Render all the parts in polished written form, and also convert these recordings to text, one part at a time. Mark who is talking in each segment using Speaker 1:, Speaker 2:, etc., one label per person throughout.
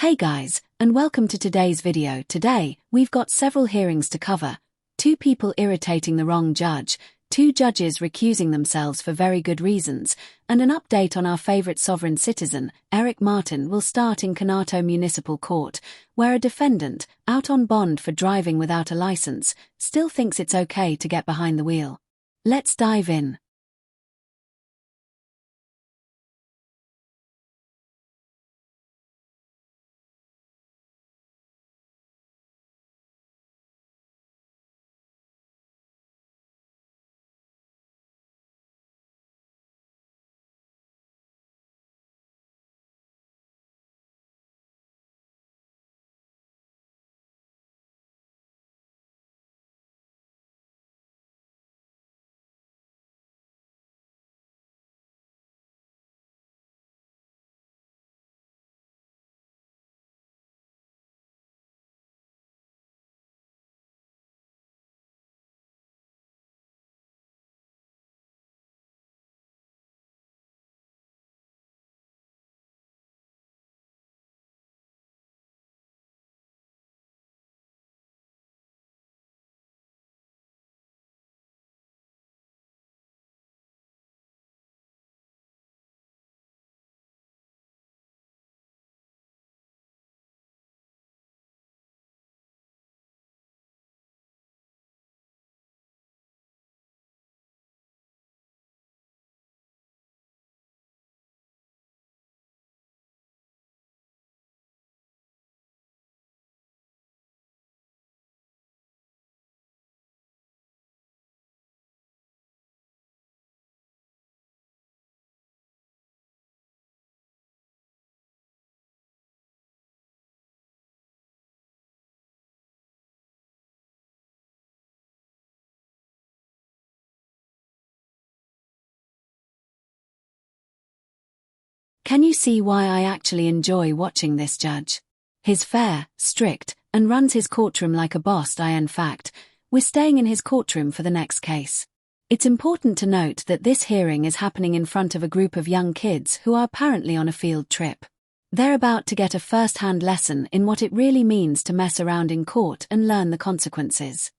Speaker 1: Hey guys, and welcome to today's video. Today, we've got several hearings to cover. 2 people irritating the wrong judge, 2 judges recusing themselves for very good reasons, and an update on our favorite sovereign citizen, Eric Martin, will start in Conato Municipal Court, where a defendant, out on bond for driving without a license, still thinks it's okay to get behind the wheel. Let's dive in. Can you see why I actually enjoy watching this judge? He's fair, strict, and runs his courtroom like a boss. In fact, we're staying in his courtroom for the next case. It's important to note that this hearing is happening in front of a group of young kids who are apparently on a field trip. They're about to get a first-hand lesson in what it really means to mess around in court and learn the consequences.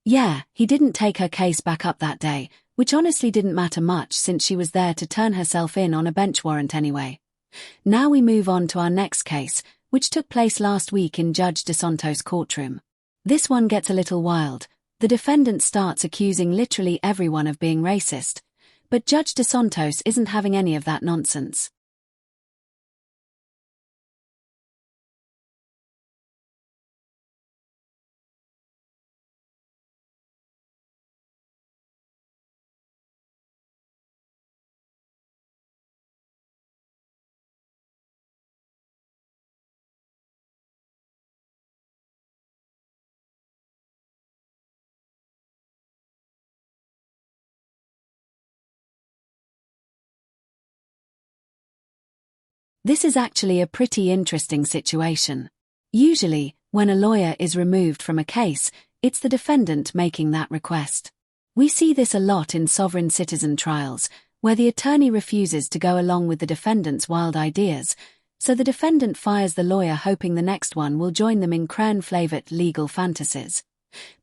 Speaker 1: Yeah, he didn't take her case back up that day, which honestly didn't matter much since she was there to turn herself in on a bench warrant anyway. Now we move on to our next case, which took place last week in Judge DeSantos' courtroom. This one gets a little wild. The defendant starts accusing literally everyone of being racist, but Judge DeSantos isn't having any of that nonsense. This is actually a pretty interesting situation. Usually, when a lawyer is removed from a case, it's the defendant making that request. We see this a lot in sovereign citizen trials, where the attorney refuses to go along with the defendant's wild ideas, so the defendant fires the lawyer hoping the next one will join them in crown-flavored legal fantasies.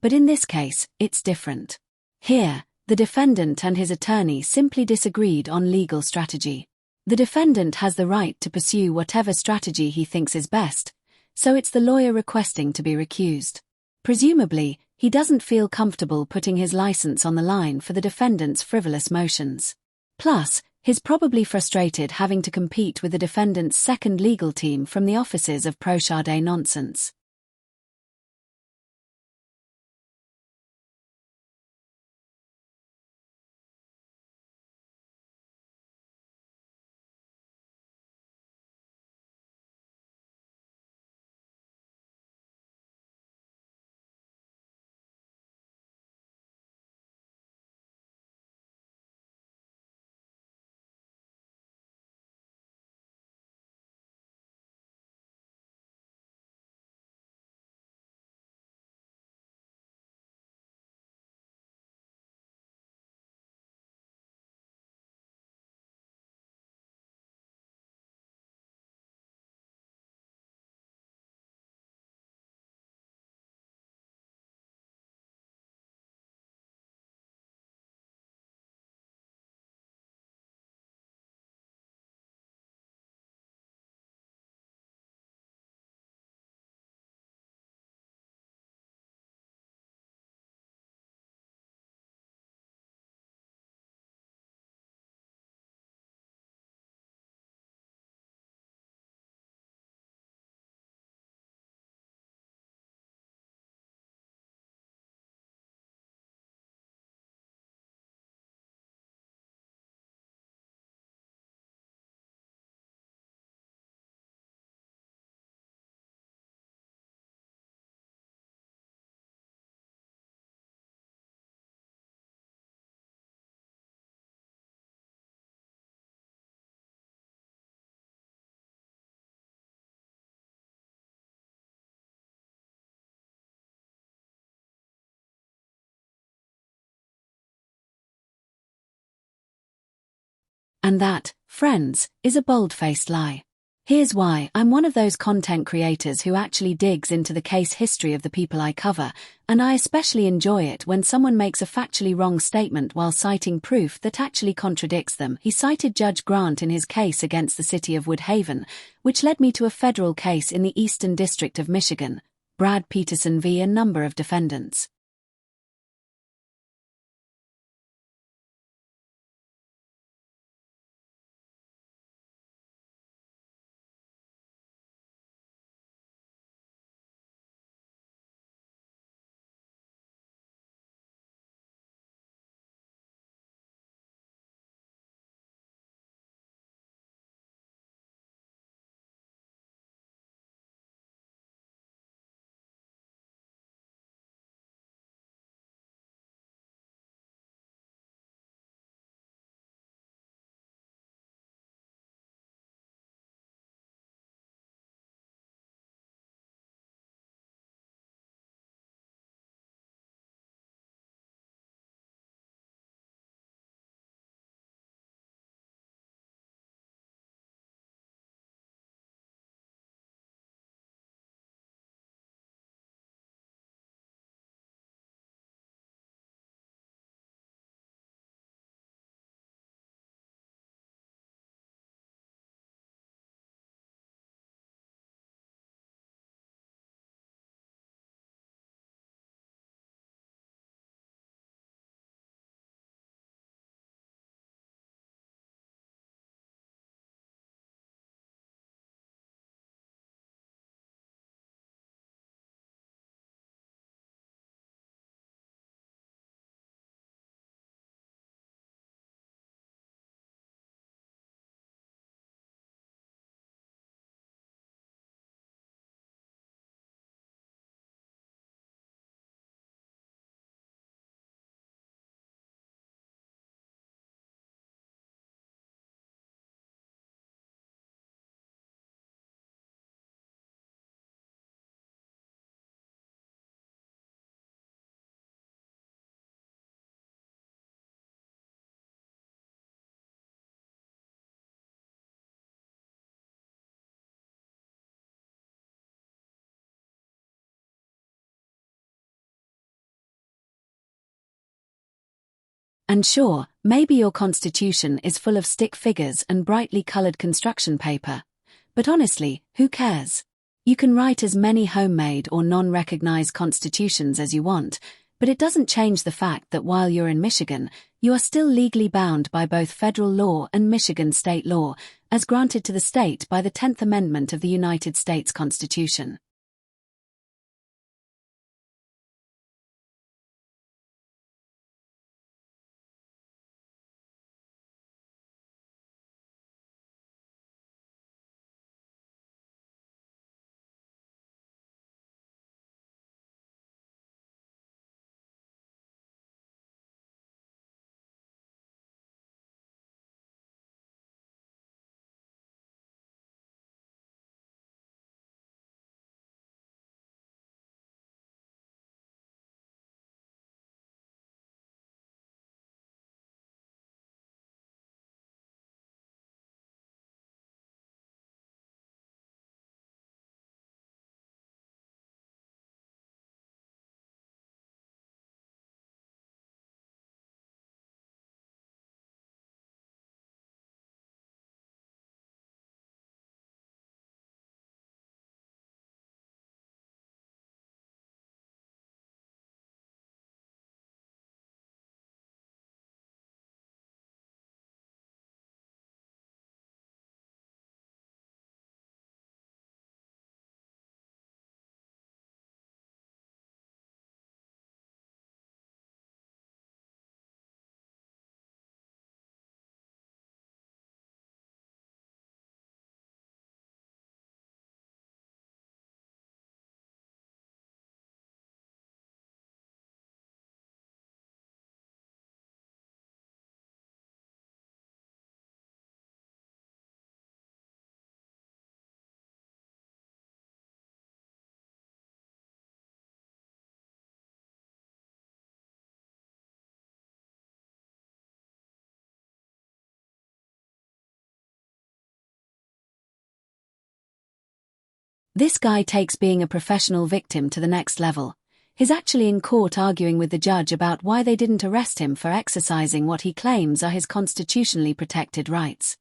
Speaker 1: But in this case, it's different. Here, the defendant and his attorney simply disagreed on legal strategy. The defendant has the right to pursue whatever strategy he thinks is best, so it's the lawyer requesting to be recused. Presumably, he doesn't feel comfortable putting his license on the line for the defendant's frivolous motions. Plus, he's probably frustrated having to compete with the defendant's second legal team from the offices of Prochade Nonsense. And that, friends, is a bold-faced lie. Here's why. I'm one of those content creators who actually digs into the case history of the people I cover, and I especially enjoy it when someone makes a factually wrong statement while citing proof that actually contradicts them. He cited Judge Grant in his case against the city of Woodhaven, which led me to a federal case in the Eastern District of Michigan, Brad Peterson v. a number of defendants. And sure, maybe your constitution is full of stick figures and brightly colored construction paper. But honestly, who cares? You can write as many homemade or non-recognized constitutions as you want, but it doesn't change the fact that while you're in Michigan, you are still legally bound by both federal law and Michigan state law, as granted to the state by the 10th Amendment of the United States Constitution. This guy takes being a professional victim to the next level. He's actually in court arguing with the judge about why they didn't arrest him for exercising what he claims are his constitutionally protected rights.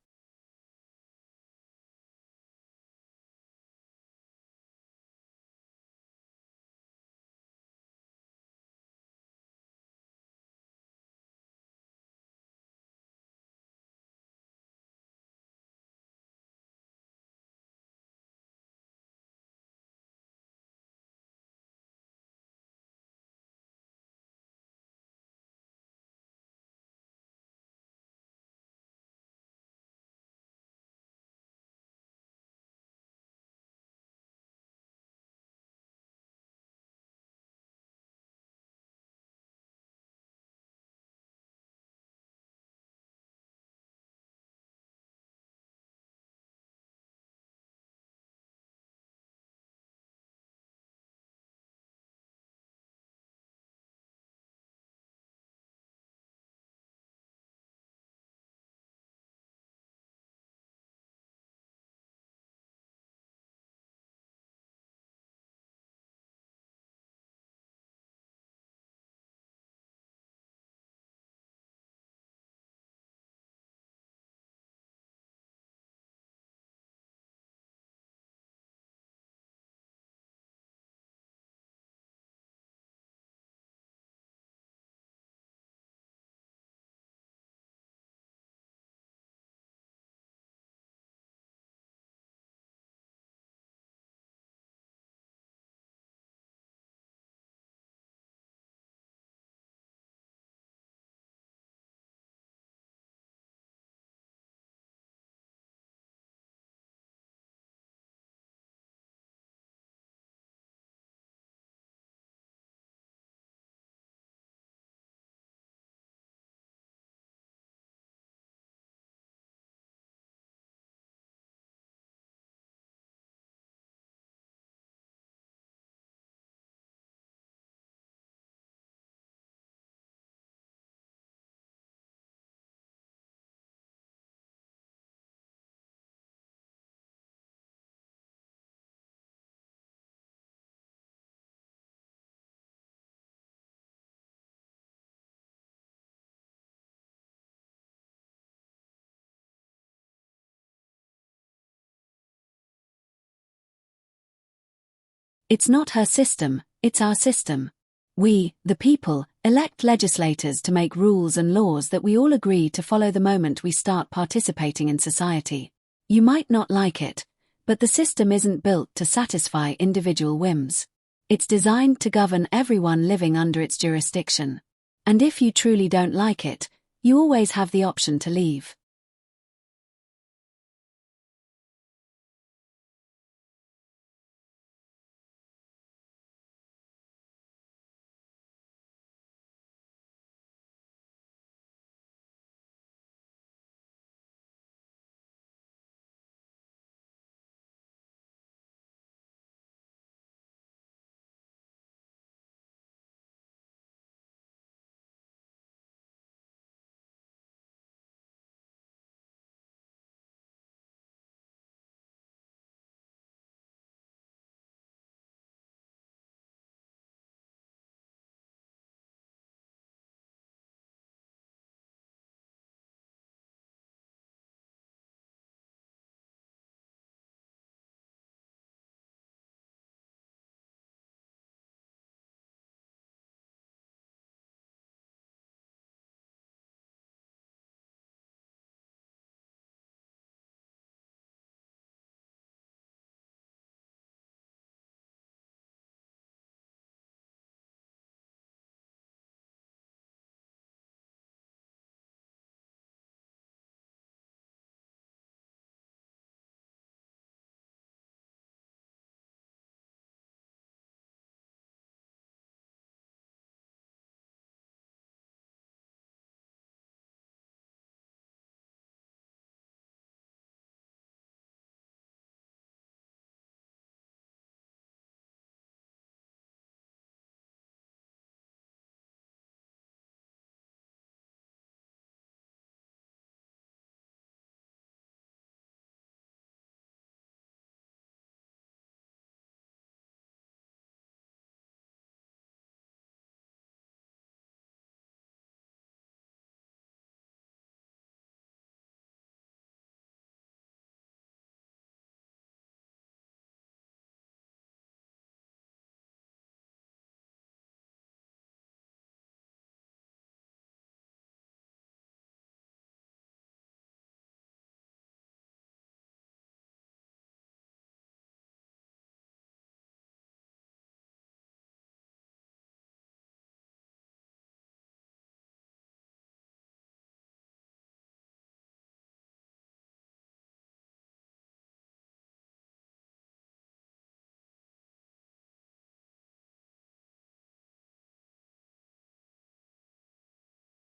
Speaker 1: It's not her system, it's our system. We, the people, elect legislators to make rules and laws that we all agree to follow the moment we start participating in society. You might not like it, but the system isn't built to satisfy individual whims. It's designed to govern everyone living under its jurisdiction. And if you truly don't like it, you always have the option to leave.